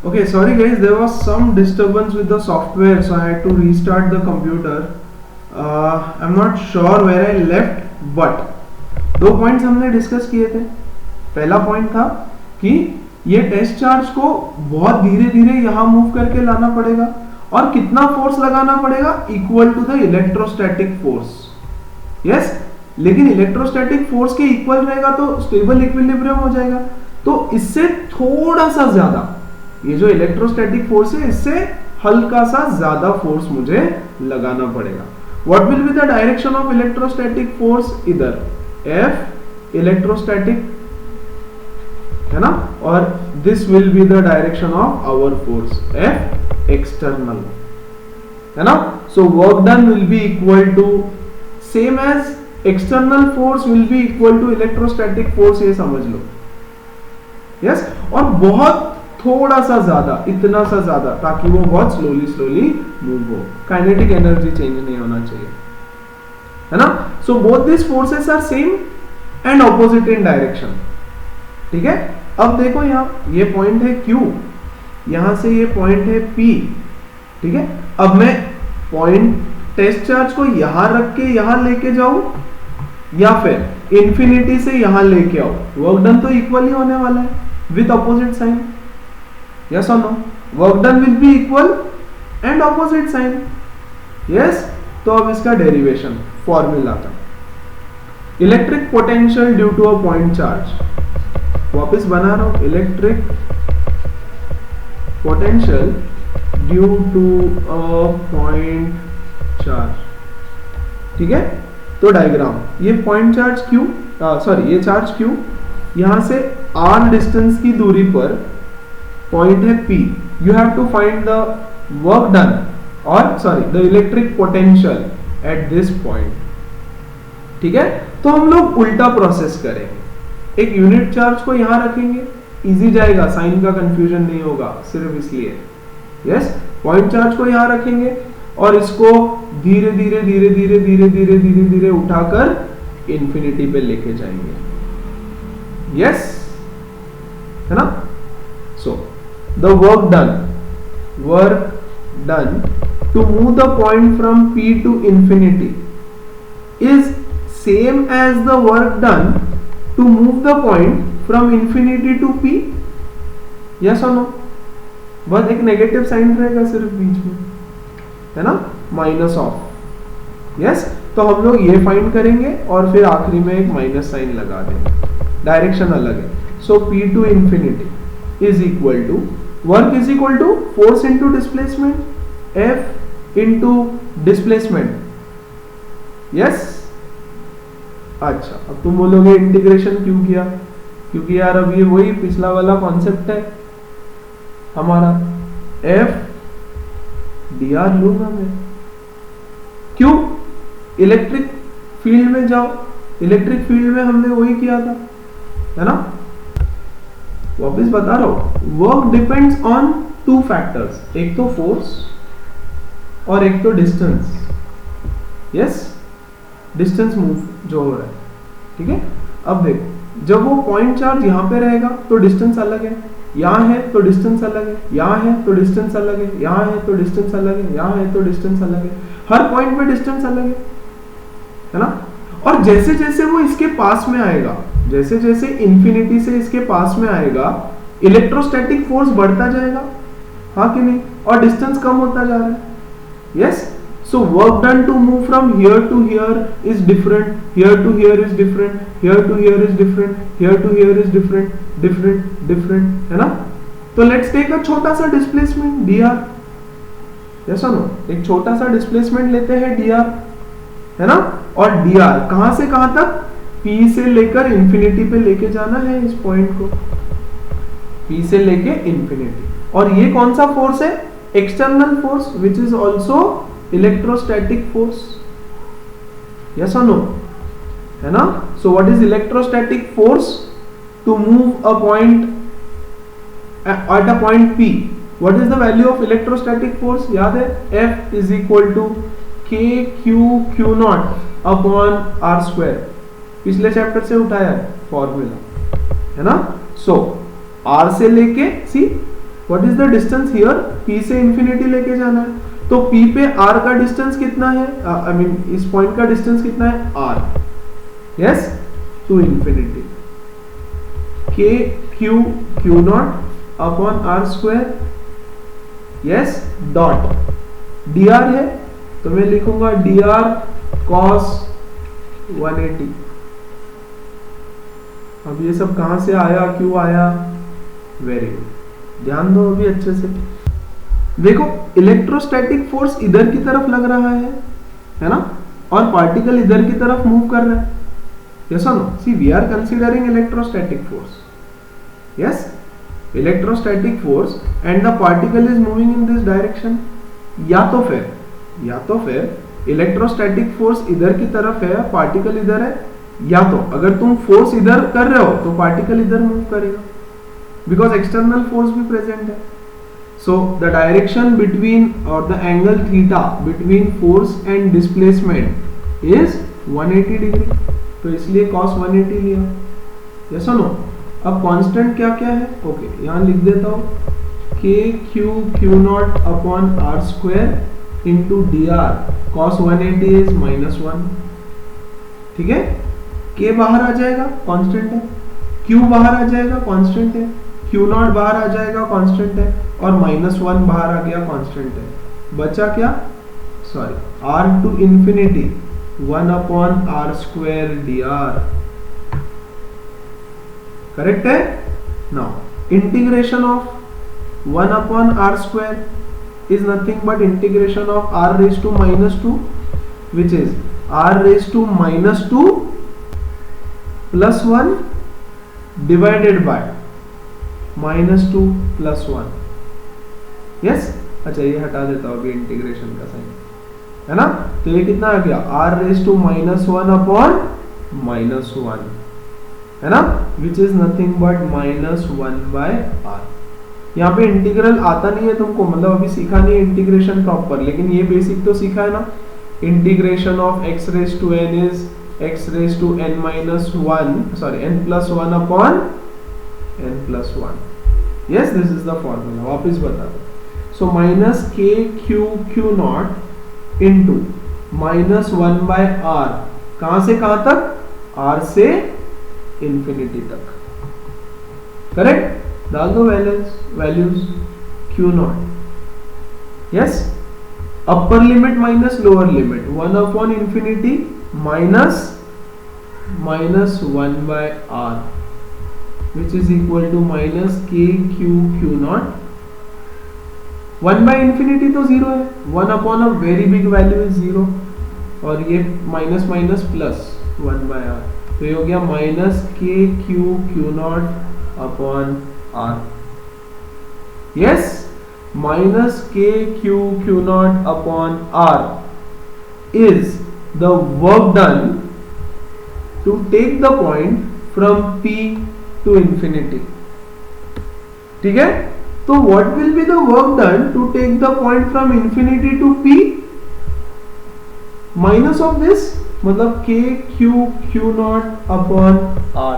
Okay, sorry guys, there was some disturbance with the software, so I had to restart the computer. I'm not sure where I left, but दो points हमने discuss किए थे. पहला point था कि ये test charge को बहुत धीरे धीरे यहाँ मूव करके लाना पड़ेगा और कितना फोर्स लगाना पड़ेगा, equal to the electrostatic force. Yes, लेकिन इलेक्ट्रोस्टैटिक फोर्स के इक्वल रहेगा तो स्टेबल इक्विलिब्रियम हो जाएगा. तो इससे थोड़ा सा ज्यादा, ये जो इलेक्ट्रोस्टैटिक फोर्स है इससे हल्का सा ज्यादा फोर्स मुझे लगाना पड़ेगा. What will be the direction of electrostatic force? इधर F इलेक्ट्रोस्टैटिक है ना, और this will be the direction of our force F external है ना. So work done will be equal to same as external force will be equal to electrostatic force, ये समझ लो. Yes, और बहुत थोड़ा सा ज्यादा, इतना सा ज्यादा, ताकि वो बहुत स्लोली मूव हो. काइनेटिक एनर्जी चेंज नहीं होना चाहिए, है ना. So both this forces are same and opposite in direction. ठीक है, अब देखो यहाँ ये पॉइंट है Q, यहां से ये पॉइंट है P. ठीक है, अब मैं पॉइंट टेस्ट चार्ज को यहां रख के यहां लेके जाऊं या फिर इंफिनिटी से यहां लेके आओ, वर्क डन तो इक्वल ही होने वाला है विथ ऑपोजिट साइन. यस और no? Work done will be equal and opposite sign. Yes, तो अब इसका डेरिवेशन फॉर्मूला था electric potential due to a point charge. वापस बना रहा हूं, electric potential due to a point charge. ठीक है, तो डायग्राम, ये पॉइंट चार्ज Q, सॉरी ये चार्ज Q, यहां से R डिस्टेंस की दूरी पर पॉइंट है P. You have to find the work done और sorry the electric potential at this point. ठीक है, तो हम लोग उल्टा प्रोसेस करेंगे. एक यूनिट चार्ज को यहां रखेंगे, इजी जाएगा, साइन का कंफ्यूजन नहीं होगा सिर्फ इसलिए. यस, पॉइंट चार्ज को यहां रखेंगे और इसको धीरे धीरे धीरे धीरे धीरे धीरे धीरे धीरे उठाकर इंफिनिटी पे लेके जाएंगे. यस, है ना. So the work done to move the point from P to infinity is same as the work done to move the point from infinity to P. yes or no? बस एक negative sign रहेगा सिर्फ बीच में, है ना, minus of. Yes, तो हम लोग ये फाइंड करेंगे और फिर आखिरी में एक माइनस साइन लगा देंगे, डायरेक्शन अलग है. So P to infinity is equal to work is equal to force into displacement, F into displacement. Yes, अच्छा, अब तुम बोलोगे इंटीग्रेशन क्यों किया? क्योंकि यार अब ये वही पिछला वाला कॉन्सेप्ट है हमारा, F dr लूंगा मैं. क्यों? इलेक्ट्रिक फील्ड में जाओ, इलेक्ट्रिक फील्ड में हमने वही किया था, है ना. वापिस बता रहा हूं, work depends on two factors, एक तो फोर्स और एक तो डिस्टेंस. यस, डिस्टेंस मूव जो हो रहा है. ठीक है, अब देखो, जब वो पॉइंट चार्ज यहां पे रहेगा तो डिस्टेंस अलग है, यहां है तो डिस्टेंस अलग है, यहां है तो डिस्टेंस अलग है, यहां है तो डिस्टेंस अलग है, यहां है तो डिस्टेंस अलग है. हर पॉइंट पे डिस्टेंस अलग है ना. और जैसे जैसे वो इसके पास में आएगा, जैसे जैसे इंफिनिटी से इसके पास में आएगा, इलेक्ट्रोस्टैटिक फोर्स बढ़ता जाएगा, हाँ कि नहीं, और डिस्टेंस कम होता जा रहा है. Yes, so work done to move from here to here is different, here to here is different, here to here is different, here to here is different, different different, है ना. तो लेट्स टेक अ छोटा सा displacement dr. Yes और no? एक छोटा सा displacement लेते हैं dr, है ना. और dr कहां से कहां तक? P से लेकर इंफिनिटी पे लेके जाना है इस पॉइंट को, P से लेके इंफिनिटी. और ये कौन सा फोर्स है? External force which is also electrostatic force. Yes और नो? है ना. So what is electrostatic force? To move a point at a point P. What is the value of electrostatic force? याद है, F is equal to Q naught upon R square. पिछले chapter से उठाया है formula, है ना. सो R से लेके see what is the distance here, P से इंफिनिटी लेके जाना है, तो P पे R का डिस्टेंस कितना है, आई मीन इस पॉइंट का डिस्टेंस कितना है, R, yes, to infinity, K Q Q naught upon R square, yes, dot dr है तो मैं लिखूंगा dr cos 180। अब ये सब कहां से आया, क्यों आया, वेरी गुड, ध्यान दो अभी अच्छे से। देखो इलेक्ट्रोस्टैटिक फोर्स इधर की तरफ लग रहा है ना, और पार्टिकल इधर की तरफ मूव कर रहा है, यस और no, see we are considering electrostatic force, yes, electrostatic force and the particle is moving in this direction. या तो फिर इलेक्ट्रोस्टैटिक फोर्स इधर की तरफ है, पार्टिकल इधर है, या तो अगर तुम फोर्स इधर कर रहे हो तो पार्टिकल इधर मूव करेगा, बिकॉज एक्सटर्नल फोर्स भी प्रेजेंट है। सो द डायरेक्शन बिटवीन और the angle theta between force and displacement is 180 degree, तो इसलिए cos 180 लिया, यस और नो। अब कांस्टेंट क्या क्या है, ओके यहां लिख देता हूं, K Q Q naught upon R square into dr cos 180 is -1, ठीक है, K बाहर आ जाएगा, कांस्टेंट है, Q बाहर आ जाएगा, कांस्टेंट है, Q नॉट बाहर आ जाएगा, कांस्टेंट है, और -1 बाहर आ गया, कांस्टेंट है, बचा क्या, sorry, R to infinity 1 upon R square dr, correct है। Now integration of 1 upon R square is nothing but integration of R raised to -2, which is R raised to -2 plus 1 divided by -2 plus 1, yes, अच्छा ये हटा देता हूँ अभी integration का sign, है ना, तो ये कितना आ गया, R raised to -1 upon -1, है ना, which is nothing but -1 by R। यहाँ पे इंटीग्रल आता नहीं है तुमको, मतलब अभी सीखा नहीं है इंटीग्रेशन प्रॉपर, लेकिन ये बेसिक तो सीखा है ना। Integration of x raise to n is x raise to n minus 1, sorry n plus 1 upon n plus 1, yes this is the formula, वापस बता दो। So minus k q q naught into minus 1 by r, कहां से कहां तक, r से infinity तक, correct, डाल दो values Q naught, yes, upper limit minus lower limit 1 upon infinity minus 1 by r, which is equal to minus k q naught, 1 by infinity तो 0 है, 1 upon a very big value is 0, और ये minus minus plus 1 by r, तो ये हो गया minus k q naught upon R, yes, minus k q naught upon R is the work done to take the point from P to infinity, ठीक है, तो what will be the work done to take the point from infinity to P, minus of this, मतलब k q naught upon R।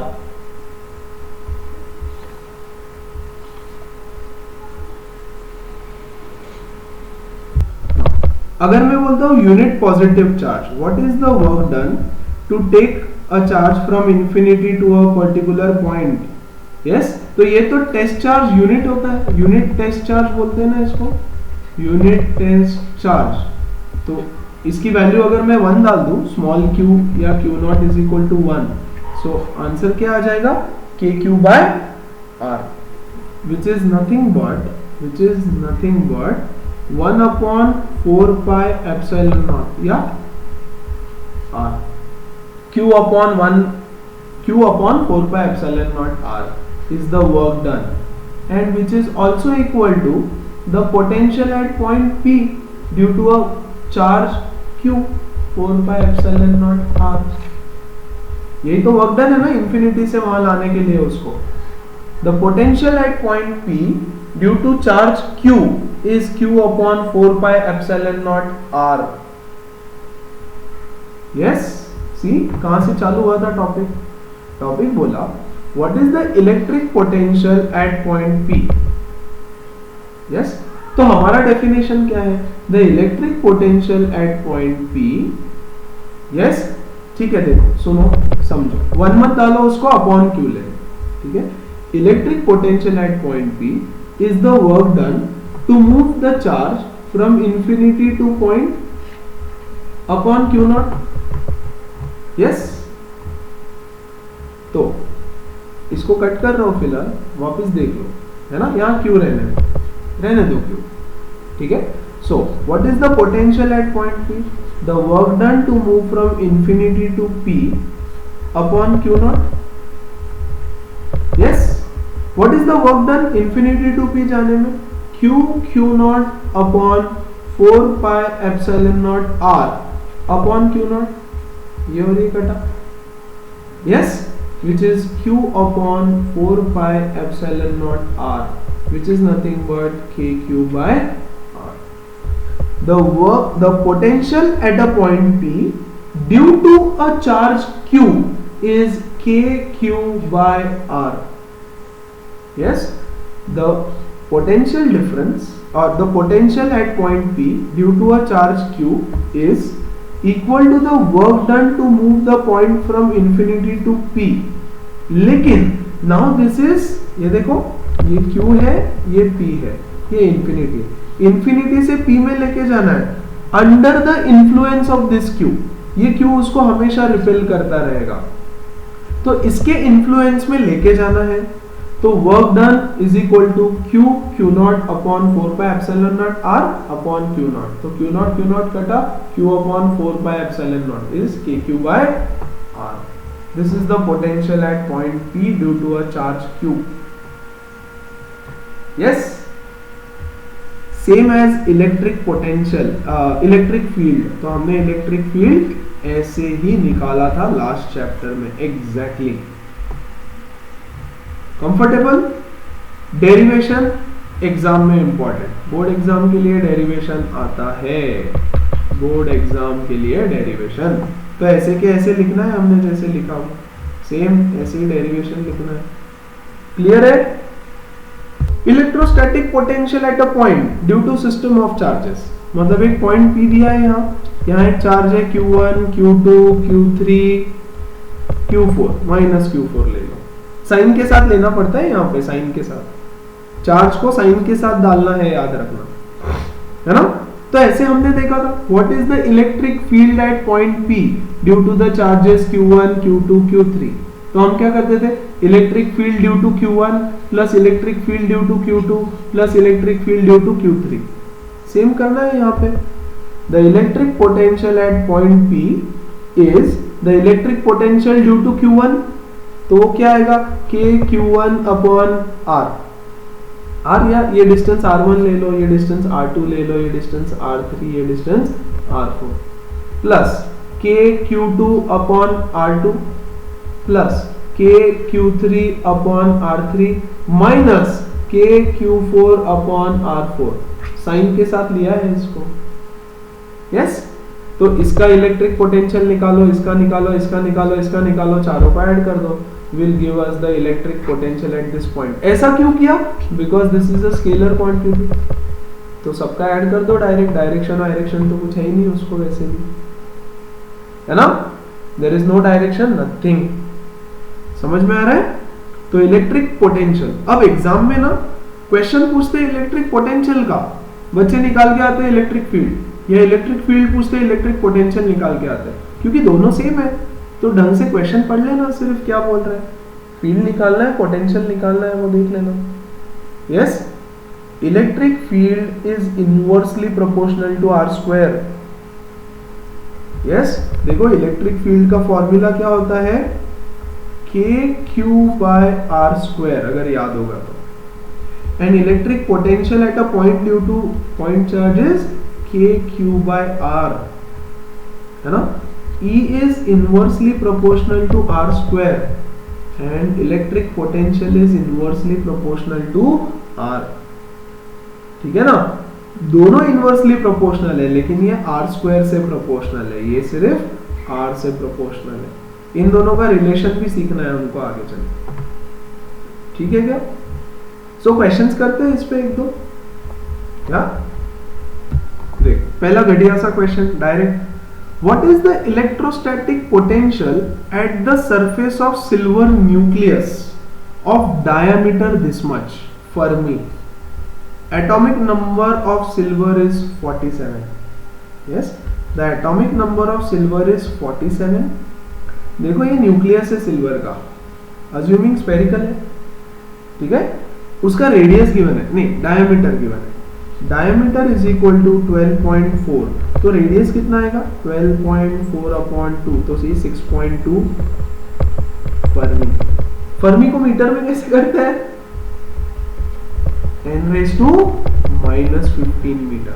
अगर मैं बोलता हूं unit positive charge, what is the work done to take a charge from infinity to a particular point, yes, तो ये तो test charge unit होता है, यूनिट टेस्ट चार्ज बोलते हैं ना इसको, यूनिट टेस्ट चार्ज, तो इसकी वैल्यू अगर मैं 1 डाल दूं, स्मॉल q या q naught is equal to 1, so answer क्या आ जाएगा, k q by r, which is nothing but 1 upon 4 pi epsilon naught या r, q upon 4 pi epsilon naught r is the work done, and which is also equal to the potential at point P due to a charge q 4 pi epsilon naught r। यही तो work done है ना infinity से वहां लाने के लिए उसको। The potential at point P due to charge q is q upon 4 pi epsilon naught r, yes, see कहां से चालू हुआ था टॉपिक बोला what is the electric potential at point P, yes तो हमारा डेफिनेशन क्या है, the electric potential at point P, yes ठीक है, देखो सुनो समझो, 1 मत डालो उसको, अपॉन क्यू ले, ठीक है। Electric potential at point P is the work done to move the charge from infinity to point upon Q naught, yes. तो इसको कट कर रहा हूं फिलहाल, वापस देख लो, है ना, यहां क्यू रहने दो क्यू, ठीक है। So what is the potential at point P, the work done to move from infinity to P upon Q naught, yes. What is the work done infinity to P जाने में, Q naught upon 4 pi epsilon naught are upon Q naught, ये और ये कटा, yes, which is q upon 4 pi epsilon naught r, which is nothing but kq by r. The potential at a point P due to a charge q is kq by r. Yes, the potential difference or the potential at point P due to a charge q is equal to the work done to move the point from infinity to p. लेकिन now this is, ये देखो ये q है, ये p है, ये infinity से p में लेके जाना है, under the influence of this q, ये q उसको हमेशा रिपेल करता रहेगा, तो इसके इन्फ्लुएंस में लेके जाना है, तो work done is equal to q naught upon 4 pi epsilon naught are upon Q naught, तो क्यू नॉट कटा, q upon 4 pi epsilon naught is k q by r. This is the potential at point p due to a charge q. Yes, same as electric potential, electric field, तो हमने electric field ऐसे ही निकाला था last chapter में exactly. Comfortable? Derivation exam में important, board exam के लिए डेरिवेशन आता है, बोर्ड एग्जाम के लिए डेरिवेशन. तो ऐसे के ऐसे लिखना है, हमने जैसे लिखा हो सेम ऐसे ही डेरिवेशन लिखना है. क्लियर है? Electrostatic potential at a point due to system of charges, मतलब एक पॉइंट P दिया है, यहाँ एक चार्ज है Q1, Q2, Q3, Q4, minus Q4 ले लो, साइन के साथ लेना पड़ता है, यहाँ पे साइन के साथ, चार्ज को साइन के साथ डालना है, याद रखना है ना. तो ऐसे हमने देखा था what is the electric field at point P due to the charges Q1, Q2, Q3. तो हम क्या करते थे, electric field due to Q1 plus electric field due to Q2 plus electric field due to Q3. Same करना है यहाँ पे. The electric potential at point P is the electric potential due to Q1, तो क्या आएगा, k Q1 upon R. या ये distance R1 ले लो, ये डिस्टेंस R2 ले लो, ये डिस्टेंस R3, ये distance R4, plus k Q2 upon R2 plus k Q3 upon R3 minus k Q4 upon R4. Sign के साथ लिया है इसको. यस, तो इसका इलेक्ट्रिक पोटेंशियल निकालो, इसका निकालो, इसका निकालो, इसका निकालो, चारों को ऐड कर दो, will give us the electric potential at this point. ऐसा क्यों किया? Because this is a scalar quantity. तो सबका ऐड कर दो डायरेक्ट, डायरेक्शन तो कुछ है ही नहीं उसको वैसे भी, है ना. There is no direction, nothing. समझ में आ रहा है? तो इलेक्ट्रिक पोटेंशियल, अब एग्जाम में ना क्वेश्चन पूछते हैं इलेक्ट्रिक पोटेंशियल का, बच्चे निकाल के आते हैं इलेक्ट्रिक फील्ड, या इलेक्ट्रिक फील्ड पूछते हैं इलेक्ट्रिक पोटेंशियल निकाल के आते हैं, क्योंकि दोनों सेम है. तो ढंग से क्वेश्चन पढ़ लेना, सिर्फ क्या बोल रहा है, फील्ड निकालना है, पोटेंशियल निकालना है, वो देख लेना. Yes, electric field is inversely proportional to R square. Yes, देखो इलेक्ट्रिक फील्ड का फॉर्मूला क्या होता है, k q by R square, अगर याद होगा तो. And electric potential at a point due to point charge is k q by r, है ना. E is inversely proportional to r square and electric potential is inversely proportional to r. ठीक है ना, दोनों इनवर्सली प्रोपोर्शनल है, लेकिन ये r square से प्रोपोर्शनल है, ये सिर्फ r से प्रोपोर्शनल है. इन दोनों का रिलेशन भी सीखना है हमको आगे चल. ठीक है क्या? सो क्वेश्चंस करते हैं इस पे एक दो. या देख पहला घटिया सा question direct, what is the electrostatic potential at the surface of silver nucleus of diameter this much? Fermi. Atomic number of silver is 47. Yes, the atomic number of silver is 47. देखो ये न्यूक्लियस है silver का, assuming spherical है, ठीक है, उसका radius given है, नहीं डायमीटर गिवन है, डायमीटर इज इक्वल टू 12.4, तो रेडियस कितना आएगा 12.4 अपॉन 2, तो सी 6.2 फर्मी। फर्मी को मीटर में कैसे करते हैं, 10⁻⁻15 मीटर।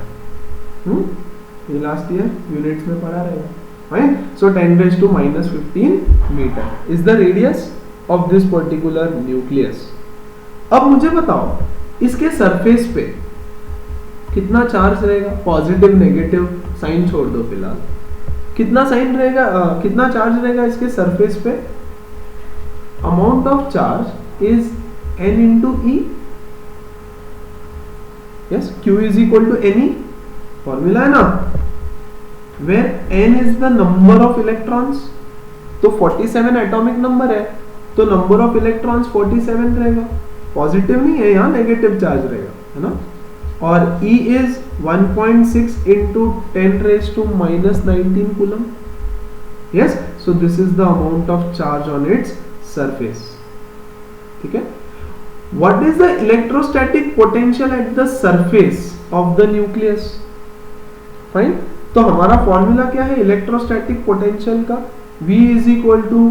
ये लास्ट ईयर यूनिट्स में पढ़ा रहेगा, right? So 10⁻⁻15 metre is the radius of this particular nucleus. अब मुझे बताओ इसके सरफेस पे कितना चार्ज रहेगा, पॉजिटिव नेगेटिव साइन छोड़ दो फिलहाल, कितना साइन रहेगा, कितना चार्ज रहेगा इसके सरफेस पे? Amount of charge is n into E, yes, q is equal to N E, formula है ना, where n is the number of electrons, तो 47 एटॉमिक नंबर है, तो नंबर ऑफ इलेक्ट्रॉन्स 47 रहेगा, पॉजिटिव नहीं है, यहाँ नेगेटिव चार्ज रहेगा, है ना, और E is 1.6 into 10⁻⁻19 coulomb. Yes, so this is the amount of charge on its surface. ठीक है? What is the electrostatic potential at the surface of the nucleus? Fine. तो हमारा फॉर्मूला क्या है इलेक्ट्रोस्टैटिक पोटेंशियल का? V is equal to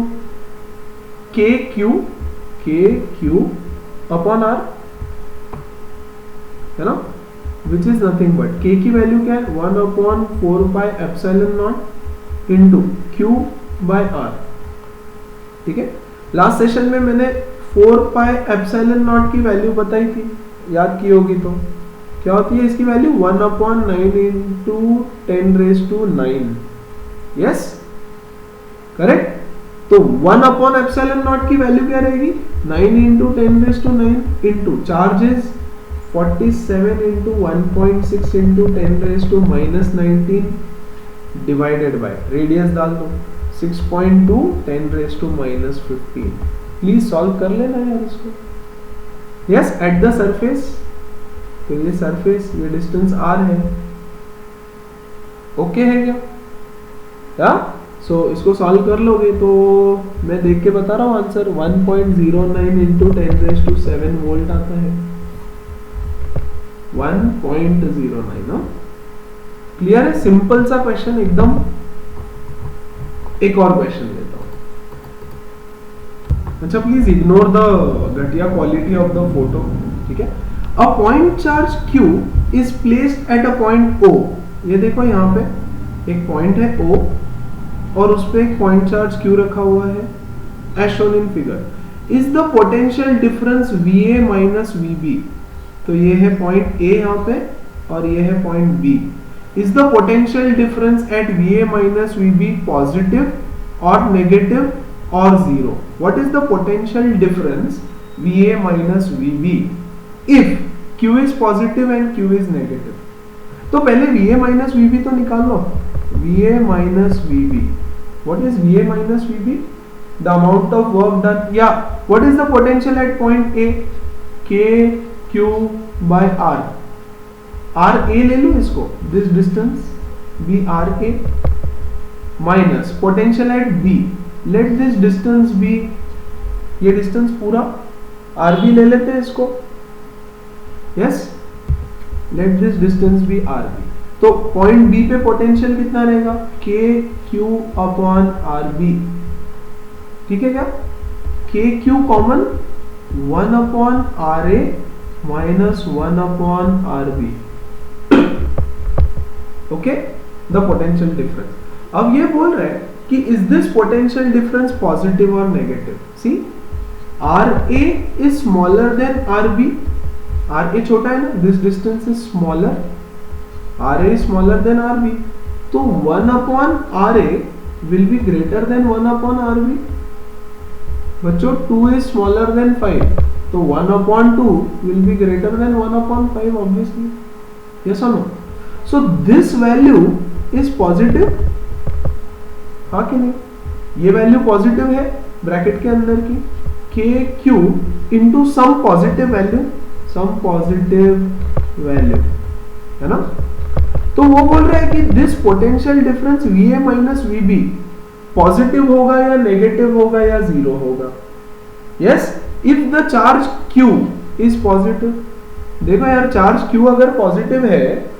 KQ upon R, है ना, which is nothing but k की वैल्यू क्या है 1/4πε0 इंटू q बाय r, ठीक है। लास्ट सेशन में मैंने 4πε0 की वैल्यू बताई थी, याद की होगी, तो क्या होती है इसकी वैल्यू 1/9 इंटू 10⁹9, यस करेक्ट। तो 1/ε0 की वैल्यू क्या रहेगी 9 into 10⁹9 into charges 47 into 1.6 into 10⁻⁻19 divided by radius डाल दो 6.2 10⁻⁻15। प्लीज सॉल्व कर लेना यार इसको। यस, एट द सरफेस, तो ये सरफेस, ये डिस्टेंस r है, ओके है क्या? या सो इसको सॉल्व कर लोगे तो मैं देख के बता रहा हूँ आंसर 1.09 into 10⁻7 वोल्ट आता है, 1.09। क्लियर है? सिंपल सा क्वेश्चन एकदम। एक और क्वेश्चन लेता हूं। अच्छा, प्लीज इग्नोर द घटिया क्वालिटी ऑफ द फोटो, ठीक है। अ point charge Q is placed at a point O। ये देखो यहाँ पे एक पॉइंट है O और उस पे एक पॉइंट चार्ज Q रखा हुआ है, as shown in figure. Is the potential difference VA minus VB। तो ये है पॉइंट A यहाँ पे और ये है point B। Is the potential difference at VA minus VB positive और नेगेटिव और zero? What is the potential difference VA minus VB if Q is positive and Q is negative? तो पहले VA minus VB तो निकालो। VA minus VB, what is VA minus VB? The amount of work done, या what is the potential at point A? K Q by R। R A ले लो इसको, this distance B R A minus potential at B, let this distance B, ये distance पूरा R B ले लेते हैं इसको, yes, let this distance B R B। तो पॉइंट B पे पोटेंशियल कितना रहेगा K Q upon R B, ठीक है क्या? K Q common 1 upon R A minus 1 upon R B, okay, the potential difference. अब ये बोल रहे हैं कि is this potential difference positive और negative? See, R A is smaller than R B, R A छोटा है ना, this distance is smaller, R A smaller than R B, तो 1 upon R A will be greater than 1 upon R B. बच्चों 2 is smaller then 5, तो 1/2 will be greater than 1/5 obviously, yes और no? So this value is positive, हाँ कि नहीं? ये value positive है bracket के अंदर की, के Q into some positive value, some positive value, है ना? तो वो बोल रहा है कि this potential difference V A minus V B positive होगा या नेगेटिव होगा या जीरो होगा। Yes, if the charge Q is positive, देखो यार चार्ज क्यू अगर पॉजिटिव है,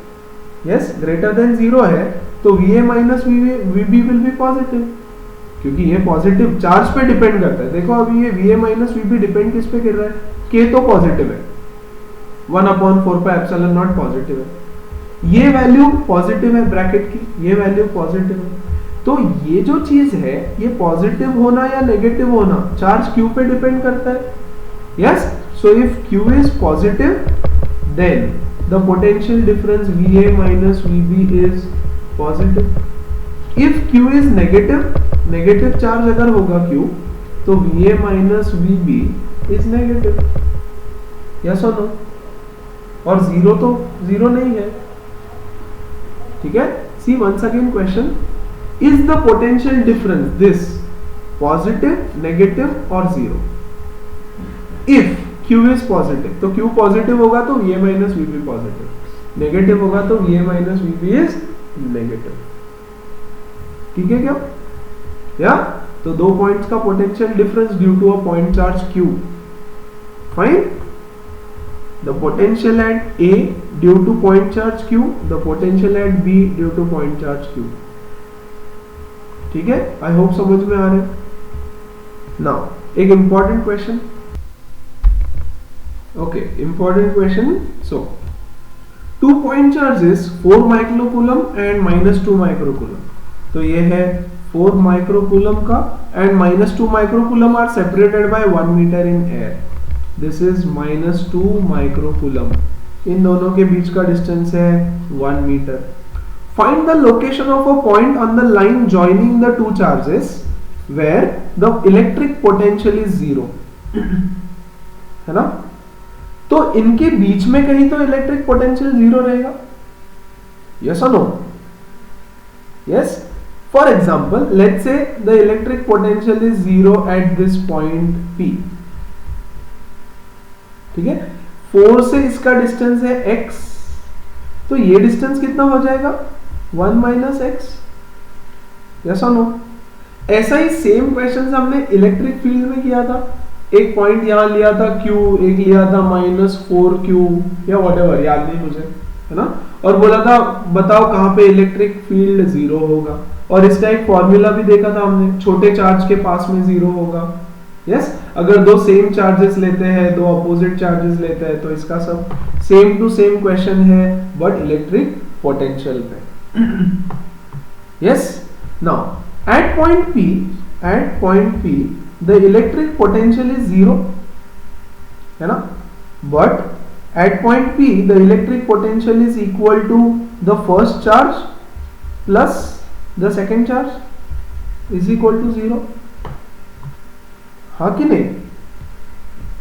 यस ग्रेटर देन जीरो है, तो V A minus V B will be positive, क्योंकि ये पॉजिटिव चार्ज पे डिपेंड करता है। देखो अभी ये V A minus V B depend किस पे कर रहा है? के तो पॉजिटिव है, 1/4πε0 पॉजिटिव है, ये वैल्यू पॉजिटिव है ब्रैकेट की, ये वैल्यू पॉजिटिव है। तो ये जो चीज है ये पॉजिटिव होना या नेगेटिव होना चार्ज क्यू पे डिपेंड करता है। Yes, so if Q is positive then the potential difference V A minus V B is positive. If Q is negative, negative charge अगर होगा क्यू, तो V A minus V B is negative. Yes और no? और zero तो zero नहीं है, ठीक है? See once again question, is the potential difference this positive, negative और zero? If Q is positive, तो क्यू पॉजिटिव होगा तो V A minus V B positive, negative होगा तो V A minus V B is negative. ठीक है क्या? या तो दो पॉइंट्स का potential difference due to a point charge Q. Fine, the potential at A due to point charge Q, the potential at B due to point charge Q. ठीक है? I hope समझ में आ रहे हैं। नाउ एक important question, okay important question. So 2 point charges 4 microcoulomb and -2 microcoulomb, तो ये है 4 माइक्रोकूलम का and -2 microcoulomb are separated by 1 meter in air. This is -2 microcoulomb, इन दोनों के बीच का डिस्टेंस है 1 meter. Find the location of a point on the line joining the two charges where the electric potential is zero, है ना? तो इनके बीच में कहीं तो इलेक्ट्रिक पोटेंशियल जीरो रहेगा। यस और no? Yes, for example let's say the electric potential is zero at this point P, ठीक है? 4 से इसका डिस्टेंस है x, तो ये डिस्टेंस कितना हो जाएगा? 1 माइनस एक्स। यस और नो? ऐसा ही सेम क्वेश्चन हमने इलेक्ट्रिक फील्ड में किया था, एक पॉइंट यहां लिया था Q, एक लिया था -4Q या व्हाटएवर, याद नहीं मुझे, है ना? और बोला था बताओ कहां पे इलेक्ट्रिक फील्ड जीरो होगा, और इसका एक फॉर्मूला भी देखा था हमने, छोटे चार्ज के पास में जीरो होगा। यस, अगर दो सेम चार्जेस लेते हैं, दो अपोजिट चार्जेस लेते हैं, तो इसका सब सेम टू सेम क्वेश्चन है बट इलेक्ट्रिक पोटेंशियल पे। Yes, now at point P the electric potential is zero, है ना? But at point P the electric potential is equal to the first charge plus the second charge is equal to zero, हाँ कि नहीं?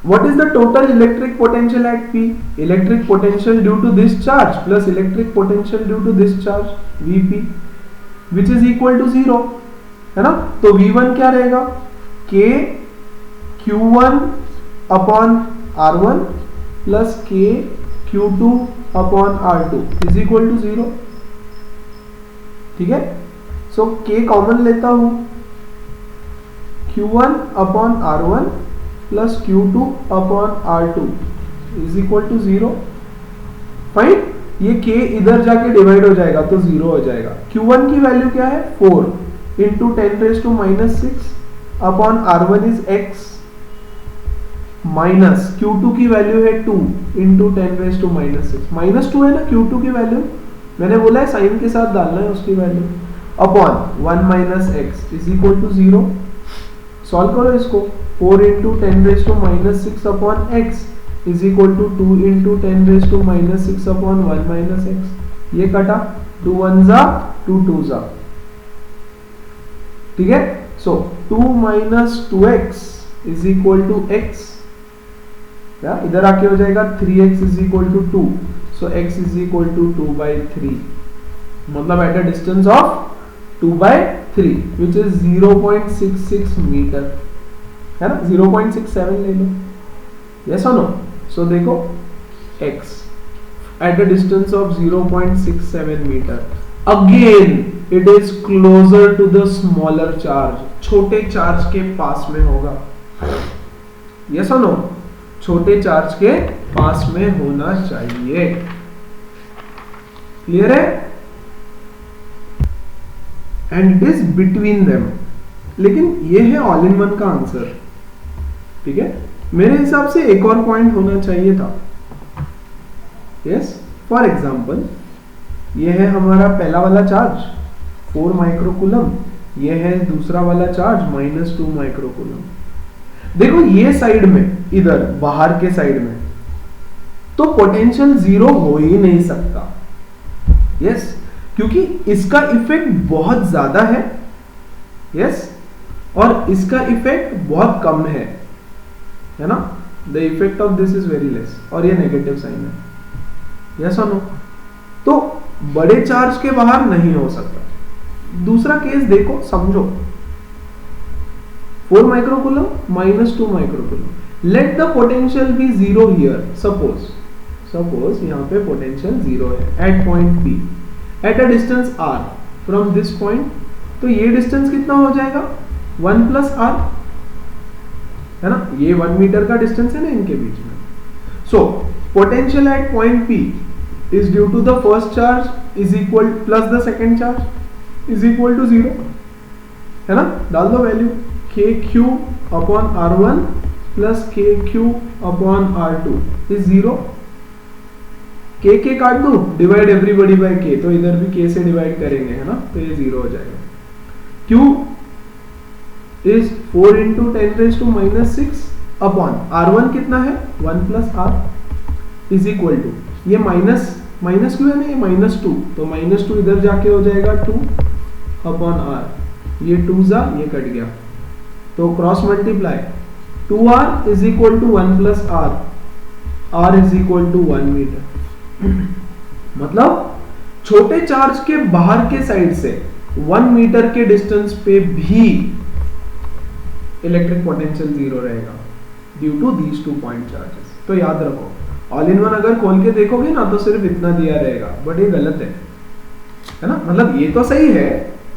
What is the total electric potential at P? Electric potential due to this charge plus electric potential due to this charge Vp, which is equal to 0, है ना? तो V1 क्या रहेगा? K Q1 upon R1 plus K Q2 upon R2 is equal to 0, ठीक है? So K common लेता हूं, Q1 upon R1 plus Q2 upon R2 is equal to 0। Fine, ये K इधर जाके डिवाइड हो जाएगा तो 0 हो जाएगा। Q1 की वैल्यू क्या है? 4 into 10⁻⁶ upon R1 is x minus Q2 की वैल्यू है 2 इंटू 10⁻⁶, -2 है ना Q2 की वैल्यू, मैंने बोला है साइन के साथ डालना है उसकी value, upon 1 minus x is equal to 0। Solve करो इसको, 4 into 10⁻⁶ upon x is equal to 2 into 10⁻⁶ upon 1 minus x, ये कटा 2 1 जा 2 2 जा, ठीक है? So 2 minus 2x is equal to x, इधर आके हो जाएगा 3x is equal to 2। So x is equal to 2/3, मतलब at a distance of 2/3 which is 0.66 metre, है ना, 0.67 ले लो, यस और नो। सो देखो x at a distance of 0.67 meter, again it is closer to the smaller charge, छोटे charge के पास में होगा, yes or no, छोटे चार्ज के पास में होना चाहिए, क्लियर है, and it is between them, लेकिन ये है ऑल इन वन का आंसर, ठीक है। मेरे हिसाब से एक और पॉइंट होना चाहिए था, यस, फॉर एग्जाम्पल ये है हमारा पहला वाला चार्ज 4 माइक्रोकूलम, ये है दूसरा वाला चार्ज -2 माइक्रोकूलम। देखो ये साइड में, इधर बाहर के साइड में तो पोटेंशियल जीरो हो ही नहीं सकता, यस, क्योंकि इसका इफेक्ट बहुत ज्यादा है, यस, और इसका इफेक्ट बहुत कम है ना, the effect of this is very less, और ये नेगेटिव साइन है, यस और नो। तो बड़े चार्ज के बाहर नहीं हो सकता। दूसरा केस देखो, समझो, 4 microcoulomb -2 microcoulomb, let the potential be zero here, suppose यहां पे पोटेंशियल जीरो है at point P at a distance r from this point, तो ये डिस्टेंस कितना हो जाएगा 1 + r, है ना, ये 1 मीटर का डिस्टेंस है ना इनके बीच में। सो potential at point P is due to the first charge is equal plus the second charge is equal to 0, है ना, डाल दो value kq upon r1 plus kq upon r2 is 0, k काट दो, डिवाइड एवरीबॉडी बाय k, तो इधर भी k से डिवाइड करेंगे, है ना, तो ये 0 हो जाएगा। q is 4 into 10⁻⁻6 upon r1 कितना है 1 + r is equal to, ये माइनस क्यों है ना, ये -2, तो -2 इधर जाके हो जाएगा 2 upon r, ये 2 जा ये कट गया, तो cross multiply 2r is equal to 1 + r is equal to 1 metre. मतलब छोटे चार्ज के बाहर के साइड से 1 मीटर के डिस्टेंस पे भी इलेक्ट्रिक पोटेंशियल जीरो रहेगा due to these 2 point charges. तो याद रखो, ऑल इन वन अगर खोल के देखोगे ना तो सिर्फ इतना दिया रहेगा, बट ये गलत है ना, मतलब ये तो सही है,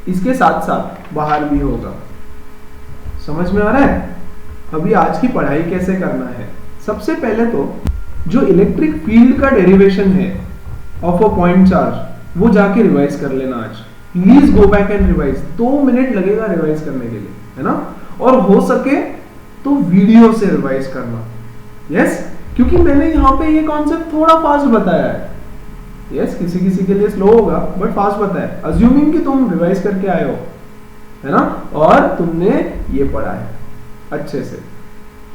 इसके साथ साथ बाहर भी होगा। समझ में आ रहा है? अभी आज की पढ़ाई कैसे करना है, सबसे पहले तो जो इलेक्ट्रिक फील्ड का डेरिवेशन है ऑफ अ पॉइंट चार्ज वो जाके रिवाइज कर लेना आज, please go back and revise, 2 minute लगेगा रिवाइज करने के लिए, है ना, और हो सके तो वीडियो से रिवाइज करना, यस, क्योंकि मैंने यहाँ पे ये कॉन्सेप्ट थोड़ा फास्ट बताया है, यस, किसी के लिए स्लो होगा बट फास्ट बताया है, अज्यूमिंग कि तुम रिवाइज करके आए हो, है ना, और तुमने ये पढ़ा है अच्छे से,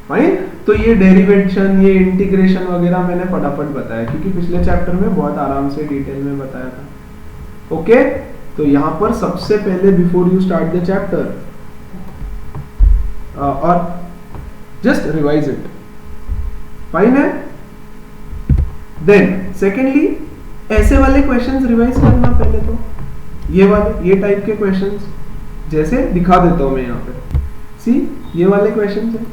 फाइन। तो ये डेरिवेशन, ये इंटीग्रेशन वगैरह मैंने फटाफट बताया क्योंकि पिछले चैप्टर में बहुत आराम से डिटेल में बताया था, ओके। तो यहाँ पर सबसे पहले before you start the chapter और जस्ट रिवाइज इट, फाइन है। देन सेकेंडली ऐसे वाले क्वेश्चंस रिवाइज करना पहले, तो ये वाले, ये टाइप के क्वेश्चंस, जैसे दिखा देता हूं मैं यहाँ पे, सी ये वाले क्वेश्चंस है,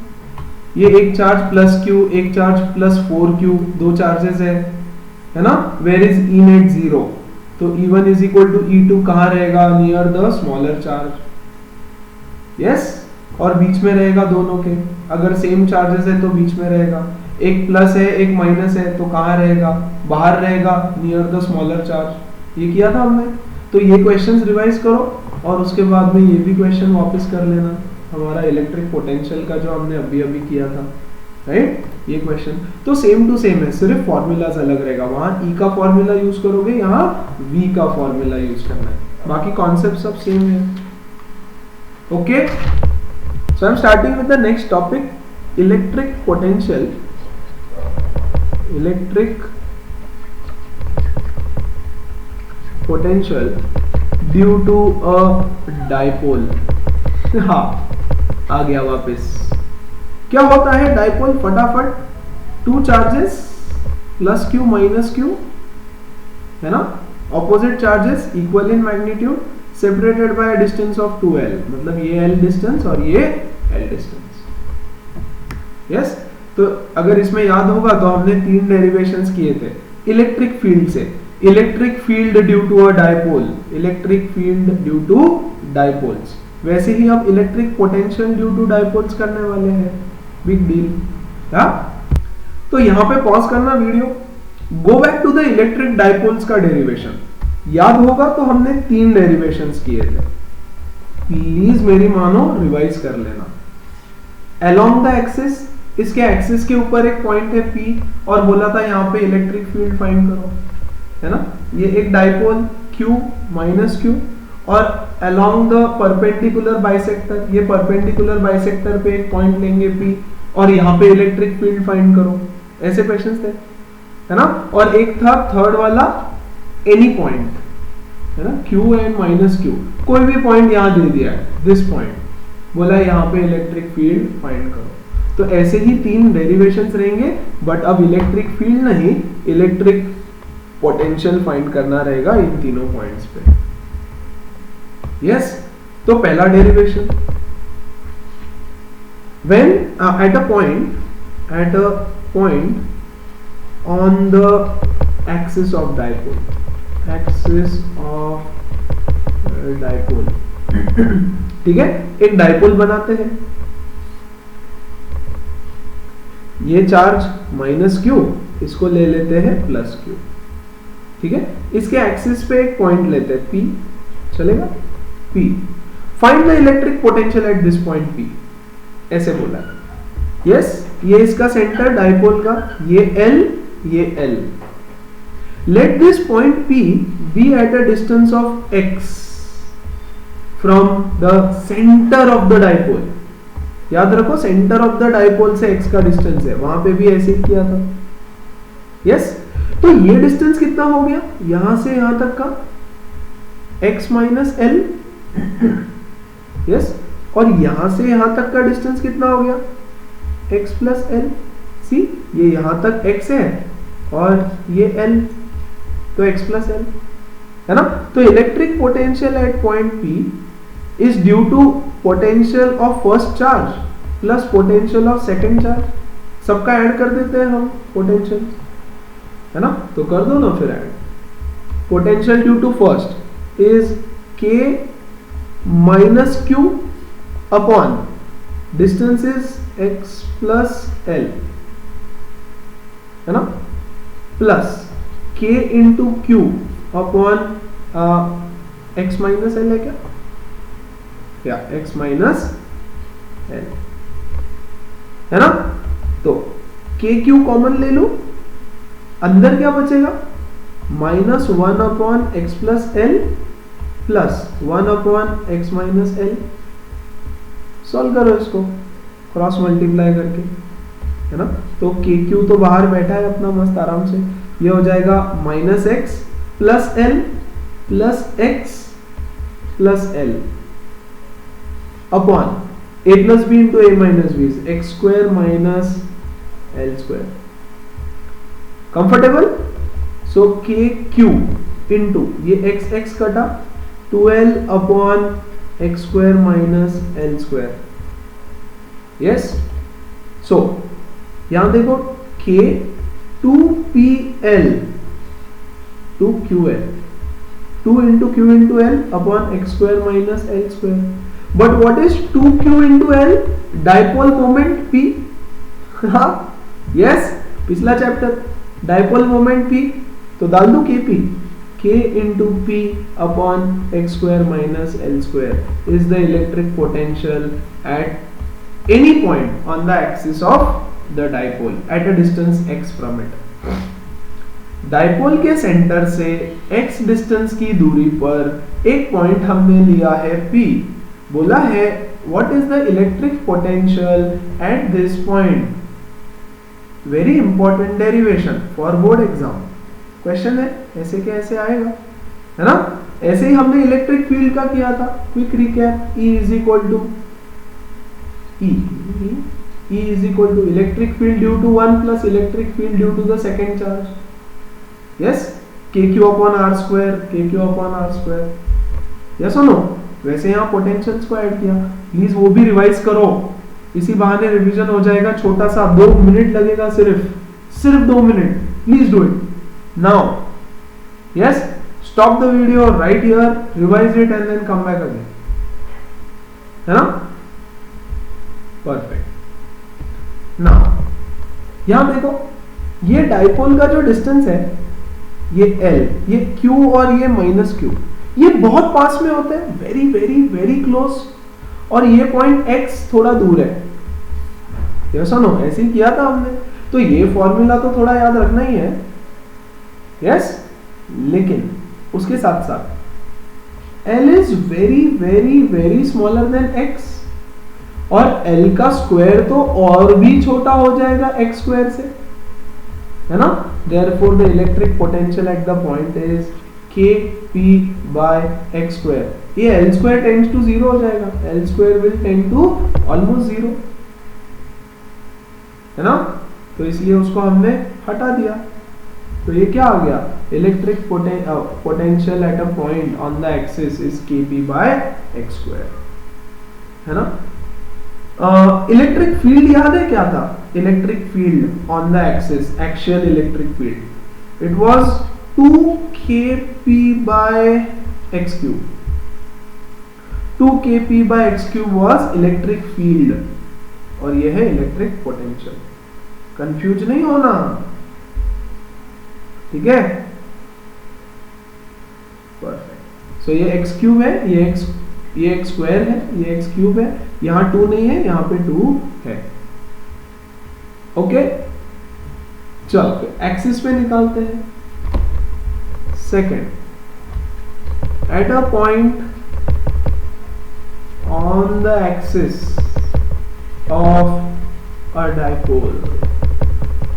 ये एक चार्ज प्लस q, एक चार्ज प्लस 4q, 2 चार्जेस है ना, वेयर इज E नेट 0, तो E1 is equal to E2 कहाँ रहेगा, near the smaller charge, yes, और बीच में रहेगा दोनों के, अगर सेम चार्जेस है तो बीच में रहेगा, एक प्लस है एक माइनस है तो कहाँ रहेगा, बाहर रहेगा, नियर द स्मॉलर चार्ज, ये किया था हमने। तो ये क्वेश्चंस रिवाइज करो और उसके बाद में ये भी क्वेश्चन वापस कर लेना, हमारा इलेक्ट्रिक पोटेंशियल का जो हमने अभी किया था, राइट, ये क्वेश्चन तो सेम टू सेम है, सिर्फ फॉर्मूलाज अलग रहेगा, वहां E का फॉर्मूला यूज करोगे, यहाँ V का फॉर्मूला यूज करना है, बाकी कॉन्सेप्ट सब सेम है, okay. So I am starting with the next topic, electric potential, electric potential due to a dipole. हाँ, आ गया वापस। क्या होता है डाइपोल, फटाफट, 2 charges plus q minus q है ना, opposite charges equal in magnitude separated by distance of 2l, मतलब ये l डिस्टेंस और ये l डिस्टेंस। यस, तो अगर इसमें याद होगा तो हमने 3 डेरिवेशंस किए थे इलेक्ट्रिक फील्ड से, electric field due to a dipole, electric field due to dipoles, वैसे ही अब electric potential due to dipoles करने वाले हैं, बिग डील। तो यहां पे पॉज करना video, go back to the electric dipoles का डेरिवेशन। याद होगा तो हमने 3 डेरिवेशंस किए थे, प्लीज मेरी मानो रिवाइज कर लेना। अलोंग द एक्सिस, इसके एक्सिस के ऊपर एक पॉइंट है P और बोला था यहाँ पे इलेक्ट्रिक फील्ड फाइंड करो, है ना, ये एक डायपोल Q माइनस Q, और अलोंग द परपेंडिकुलर बाइसेक्टर, ये परपेंडिकुलर बाइसेक्टर पे एक पॉइंट लेंगे P और यहाँ पे इलेक्ट्रिक फील्ड फाइंड करो, ऐसे क्वेश्चंस थे, है ना। और एक था थर्ड वाला एनी पॉइंट, है ना, Q एंड माइनस Q, कोई भी पॉइंट यहाँ दे दिया है, दिस पॉइंट, बोला यहाँ पे इलेक्ट्रिक फील्ड फाइंड करो। तो ऐसे ही 3 डेरिवेशंस रहेंगे, बट अब इलेक्ट्रिक फील्ड नहीं, इलेक्ट्रिक पोटेंशियल फाइंड करना रहेगा इन तीनों पॉइंट्स पे। यस, तो पहला derivation, when at a point on the axis of dipole, ठीक है, एक डायपोल बनाते हैं, ये चार्ज माइनस Q, इसको ले लेते हैं प्लस Q, ठीक है, इसके एक्सिस पे एक पॉइंट लेते हैं P, चलेगा, P, find the electric potential at this point P, ऐसे बोला। यस, ये इसका सेंटर डायपोल का, ये L, ये L, let this point P be at a distance of x from the centre of the dipole. याद रखो, सेंटर ऑफ द डायपोल से x का डिस्टेंस है, वहां पे भी ऐसे ही किया था। यस, तो ये डिस्टेंस कितना हो गया, यहां से यहां तक का x माइनस L, यस, और यहां से यहां तक का डिस्टेंस कितना हो गया, x प्लस L। सी, ये यहां तक x है और ये L, तो x प्लस L, है ना। तो electric potential at point P is due to potential of first charge plus potential of second charge, सबका ऐड कर देते हैं हम पोटेंशियल, है ना, तो कर दो ना फिर add. Potential due to first is K minus Q upon distance is x plus L, है ना, plus K into Q upon x minus L है क्या, या x माइनस L, है ना। तो KQ कॉमन ले लो, अंदर क्या बचेगा, minus 1 upon x plus L plus 1 upon x minus L। Solve करो इसको क्रॉस मल्टीप्लाई करके, है ना। तो KQ तो बाहर बैठा है अपना मस्त आराम से, ये हो जाएगा minus x plus L plus x plus L upon a plus b into a minus b, x square minus L square. Comfortable, so KQ into ये x x कटा 2L upon x square minus L square. Yes, so यहां देखो K 2PL 2QL 2 into Q into L upon x square minus L square. But what is 2Q into L? Dipole moment P. Yes, पिछला chapter dipole moment P, तो डाल दो KP, K into P upon x square minus L square is the electric potential at any point on the axis of the dipole at a distance x from it. Dipole के centre से x distance की दूरी पर एक point हमने लिया है P, बोला है what is the electric potential at this point. Very important derivation for board exam question है, ऐसे कैसे आएगा, है ना। ऐसे ही हमने इलेक्ट्रिक फील्ड का किया था, quick recap, E is equal to E is equal to electric field due to 1 plus electric field due to the second charge. Yes, KQ/R², yes और नो? वैसे यहाँ पोटेंशियल्स को ऐड किया। प्लीज वो भी रिवाइज करो, इसी बहाने रिवीजन हो जाएगा। छोटा सा 2 मिनट लगेगा, सिर्फ 2 minute. Please do it now. Yes, stop the video, right here, revise it and then come back again, है ना? परफेक्ट। नाउ यहां देखो, ये डाइपोल का जो डिस्टेंस है, ये L, ये Q और ये -Q, ये बहुत पास में होते हैं, वेरी वेरी वेरी क्लोज। और ये पॉइंट X थोड़ा दूर है, यस और नो? ऐसे ही किया था हमने। तो ये फॉर्मूला तो थोड़ा याद रखना ही है, यस। लेकिन उसके साथ साथ L is very very very smaller than X, और L का स्क्वायर तो और भी छोटा हो जाएगा X स्क्वायर से, है ना? Therefore the electric potential at the point is Kp/x²। ये L² tends to 0 हो जाएगा, L² will tend to almost 0, है ना? तो इसलिए उसको हमने हटा दिया। तो ये क्या आ गया? Electric potential at a point on the axis is Kp/x², है ना? इलेक्ट्रिक फील्ड याद है क्या था? Electric field on the axis, axial electric field, it was 2Kp/x³। 2Kp/x³ was electric field, और यह है इलेक्ट्रिक पोटेंशियल। कंफ्यूज नहीं होना, ठीक है? परफेक्ट। सो ये x³ है, ये x² है, ये x³ है, यहां 2 नहीं है, यहां पे 2 है। ओके, चलो एक्सिस पे निकालते हैं। Second, eight a point on the axis of a dipole,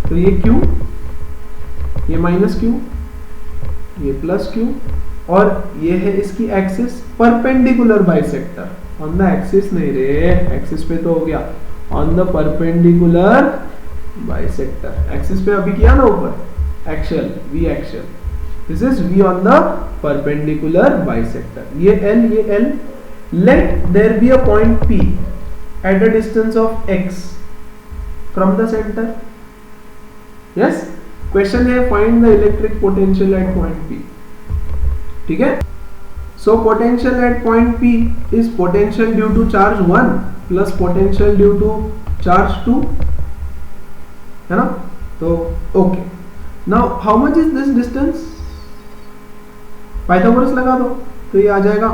तो ये Q, ये -Q, ये +Q, और ये है इसकी axis perpendicular bisector. On the axis नहीं रे, एक्सिस पे तो हो गया, on the perpendicular bisector. Axis पे अभी किया ना ऊपर, axial, V axial, this is V on the perpendicular bisector. ये L, let there be a point P at a distance of x from the center. Yes, question है find the electric potential at point P, ठीक है? So potential at point P is potential due to charge 1 plus potential due to charge 2, है ना? तो okay, now how much is this distance? Pythagoras लगा दो, तो ये आ जाएगा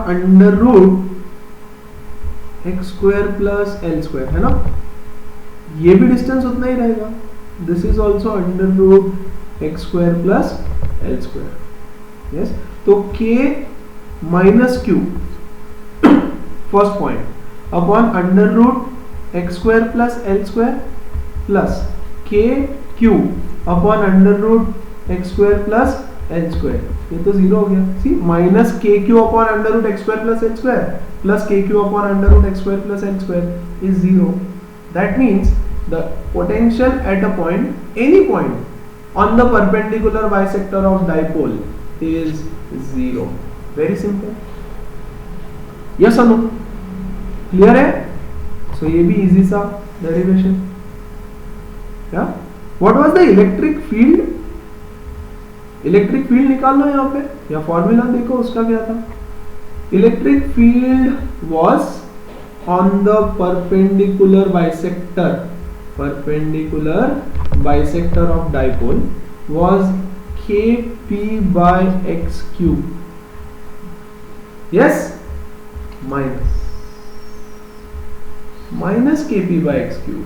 √x² प्लस L², है ना? ये भी डिस्टेंस उतना ही रहेगा, this is also √x² plus L²। Yes, तो K - Q first point upon √x² plus L² plus KQ upon √x² plus L²। ये तो 0 हो गया। सी, -KQ upon √x² plus L² plus KQ upon √x² plus L² is 0. That means the potential at a point, any point on the perpendicular bisector of dipole is 0. Very simple. Yes or no? Clear है? So ये भी easy सा derivation. Yeah? What was the electric field? Electric field निकाल लो यहाँ पे, या formula देखो उसका क्या था। Electric field was on the perpendicular bisector of dipole was Kp/x³। Yes, minus Kp/x³।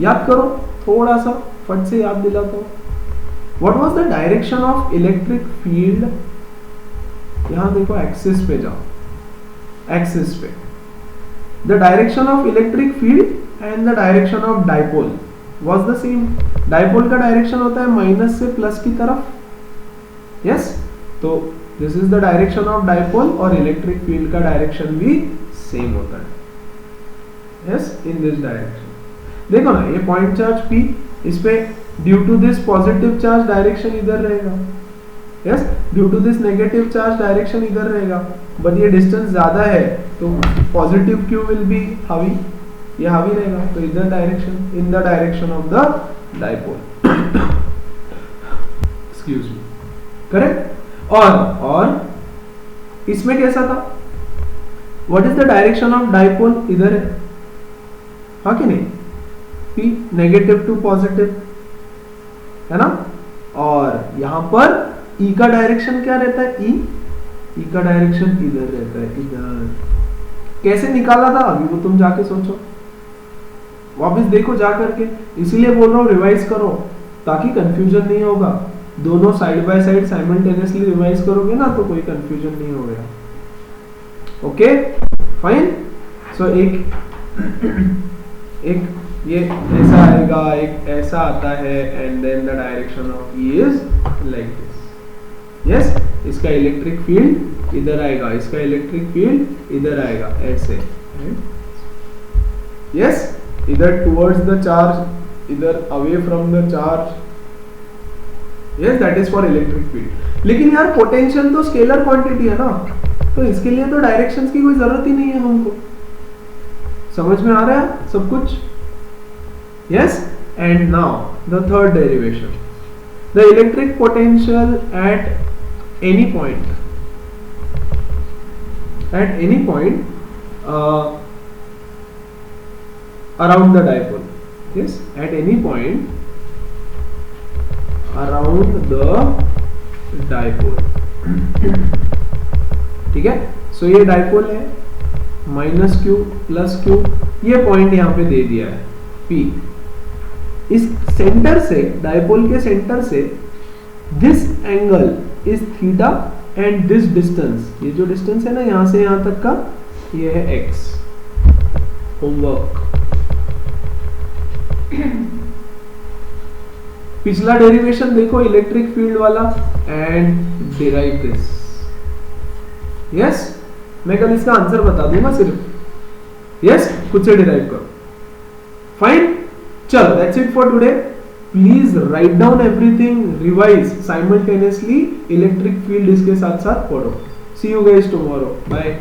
याद करो, थोड़ा सा फट से याद दिलाता हूं। What was the direction of electric field? यहां देखो, एक्सिस पे जाओ, एक्सिस पे the direction of electric field and the direction of dipole was the same. Dipole का डायरेक्शन होता है माइनस से प्लस की तरफ, यस? तो this is the direction of dipole, और इलेक्ट्रिक फील्ड का डायरेक्शन भी सेम होता है, यस, इन दिस डायरेक्शन। देखो ना, ये पॉइंट चार्ज P, इस पे due to this positive charge direction इधर रहेगा, yes, due to this negative charge direction इधर रहेगा, बट ये डिस्टेंस ज्यादा है तो पॉजिटिव क्यू विल बी हावी, ये हावी रहेगा, तो इधर direction, in the direction of the dipole, excuse me, correct. और इसमें कैसा था, what is the direction of dipole, इधर है, हाँ कि नहीं, P नेगेटिव टू पॉजिटिव है ना, और यहां पर E का डायरेक्शन क्या रहता है, E का डायरेक्शन इधर रहता है, इधर। कैसे निकाला था अभी वो तुम जाके सोचो, वापस देखो जा करके, इसीलिए बोल रहा हूं रिवाइज करो ताकि कंफ्यूजन नहीं होगा, दोनों side by side simultaneously revise करोगे ना तो कोई कंफ्यूजन नहीं होगा। Okay fine. सो एक ये ऐसा आएगा, एक ऐसा आता है, and then the direction of E is like this. Yes, इसका इलेक्ट्रिक फील्ड इधर आएगा, इसका इलेक्ट्रिक फील्ड इधर आएगा, ऐसे। यस, इधर टुवर्ड्स द चार्ज, इधर away from the charge. Yes, that is for electric field. लेकिन यार पोटेंशियल तो स्केलर क्वांटिटी है ना, तो इसके लिए तो डायरेक्शंस की कोई जरूरत ही नहीं है हमको। समझ में आ रहा है सब कुछ? Yes, and now the third derivation, the electric potential at any point around the dipole. Yes, at any point around the dipole. ठीक है, सो ये डाइपोल है, माइनस क्यू प्लस क्यू, ये पॉइंट यहां पे दे दिया है P। इस सेंटर से, डाइपोल के सेंटर से, this angle is theta and this distance, ये जो डिस्टेंस है ना यहां से यहां तक का, ये है x। होमवर्क, पिछला डेरिवेशन देखो इलेक्ट्रिक फील्ड वाला एंड डिराइव दिस। यस, मैं कल इसका आंसर बता दूंगा सिर्फ। यस, खुद से डिराइव करो। फाइन, चलो that's it for today. Please write down everything, revise simultaneously, electric field इसके साथ साथ पढ़ो। सी यू गाइस टुमारो, बाय।